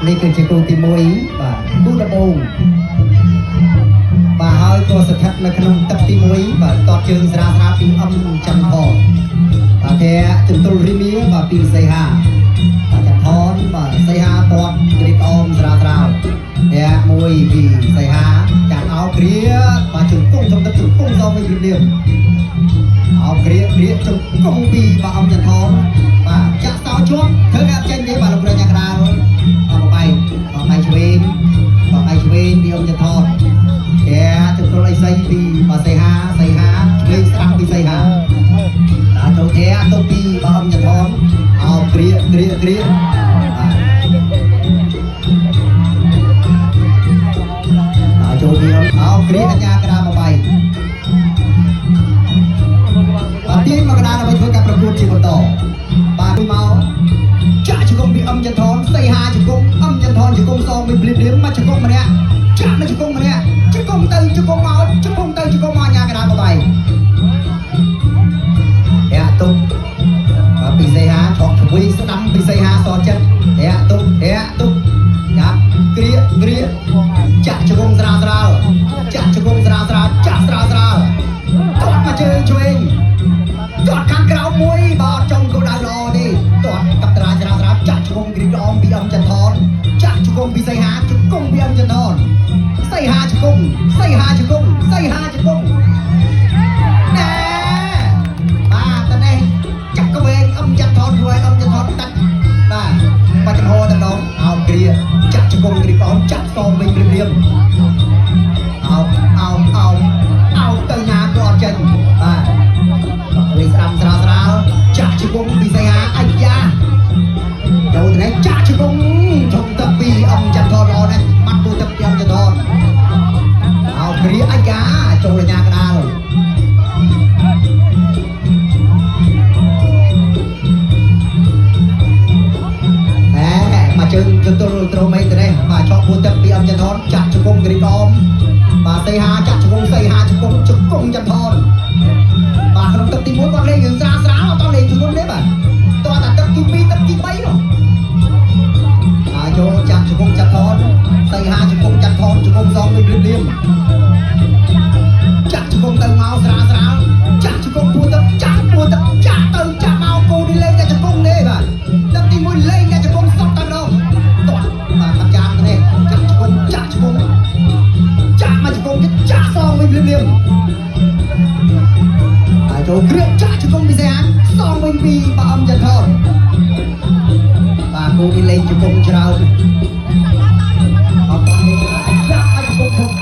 នេះគឺជាគូទី1បាទគូដំបូងបាទហើយក៏ស្ថិតនៅក្នុងទឹកទី1បាទតតជើងស្រាលពីអឹមចន្ទថនបាទតែចន្ទុលរីមៀបាទពីសីហាបាទចន្ទថនបាទសីហាពតគ្រីកអមស្រាលតែមួយពីសីហាចាក់អោគ្រាបាទជង្គង់trongទឹកជង្គង់សងវិញព្រៀបអោគ្រាជង្គង់ពីបាទអមចន្ទថនបាទចាក់សោជាប់ធ្វើការចេញទេបាទលោកប្រញ្ញាកដាលបាយឆ្វេងពីអមចន្ទថនតែចន្ទុលអីសីពីបាទសីហាឆ្វេងស្ដាំពីសីហាដល់ចូលតែទៅពីបាទអមចន្ទថនអោគ្រាចូលពីអោគ្រាកញ្ញាកដាមកបាយបាទទីមកកដាដើម្បីធ្វើការប្រកួតជាបន្តបាទមកចាក់ជង្គង់ពីអមចន្ទថនសីហាជង្គង់អមចន្ទថនជង្គង់សងវិញព្រៀបមកជង្គង់ម្នាក់ចាក់មកជង្គង់ម្នាក់ជង្គង់ទៅជង្គង់មកជង្គង់ទៅជង្គង់មកញ្ញាកដាមកបាយទុកពីសីហាឆក់ឆ្វេងស្ដាំពីសីហាសចិត្តទុកចាប់គ្រាចាក់ជង្គង់ស្រាលចាក់ជង្គង់ស្រាលចាក់ស្រាលទាត់មកជើងឆ្វេងទាត់ខាងក្រោមមួយបើអត់ចំគោលដៅល្អទេទាត់កັບត្រាស្រាលចាក់ជង្គង់គ្រីអមពីអមចន្ទថនចាក់ជង្គង់ពីសីហាជង្គង់ពីអមចន្ទថនសីហាជង្គង់ណែបាទតនេះចាក់កវែងអមចន្ទថនរួយអមចន្ទថនតាច់បាទបាច់ចំហតែម្ដងអោគ្រាចាក់ជង្គង់គ្រីអមចាក់សងវិញព្រៀបអោទៅណាក៏អត់ចេញបាទវិញស្ដាំស្រាលចាក់ជង្គង់ពីសីហាអាយ៉ាចូលទៅនេះចាក់ជង្គង់ជុំទឹកពីអមចន្ទថនល្អណាស់បាត់ទូទឹកពីអមចន្ទថនអោគ្រាអាយ៉ាចូលលញ្ញាកដាលជើងចន្ទុលត្រូមេទៅនេះបាទឆក់ពួរទឹកពីអមចន្ទថនចាក់ជង្គង់គ្រីអមបាទសីហាចាក់ជង្គង់សីហាជង្គង់ចន្ទថនបាទក្នុងទឹកទី1គាត់លេងរឿងស្រាលអត់តលេងធ្ងន់ទេបាទតោះតែទឹកទី2ទឹកទី3នោះចូលចាក់ជង្គង់ចន្ទថនសីហាជង្គង់ចន្ទថនជង្គង់សងវិញព្រៀបចាក់ជង្គង់ទៅមកស្រាលចាក់ជង្គង់ពួរទឹកចាក់ទៅចាក់មកគូនេះលេងតែជង្គង់ទេបាទទឹកទី1លេងតែជង្គង់សតតែម្ដងតោះបាទកាប់ចានទៅនេះចាក់ជង្គង់មកជង្គង់ចាក់សងវិញព្រៀបហើយចូលគ្រឿងចាក់ជង្គង់ពីសីហាសងវិញពីបាទអមចន្ទថនបាទគូនេះលេងជង្គង់ច្រើន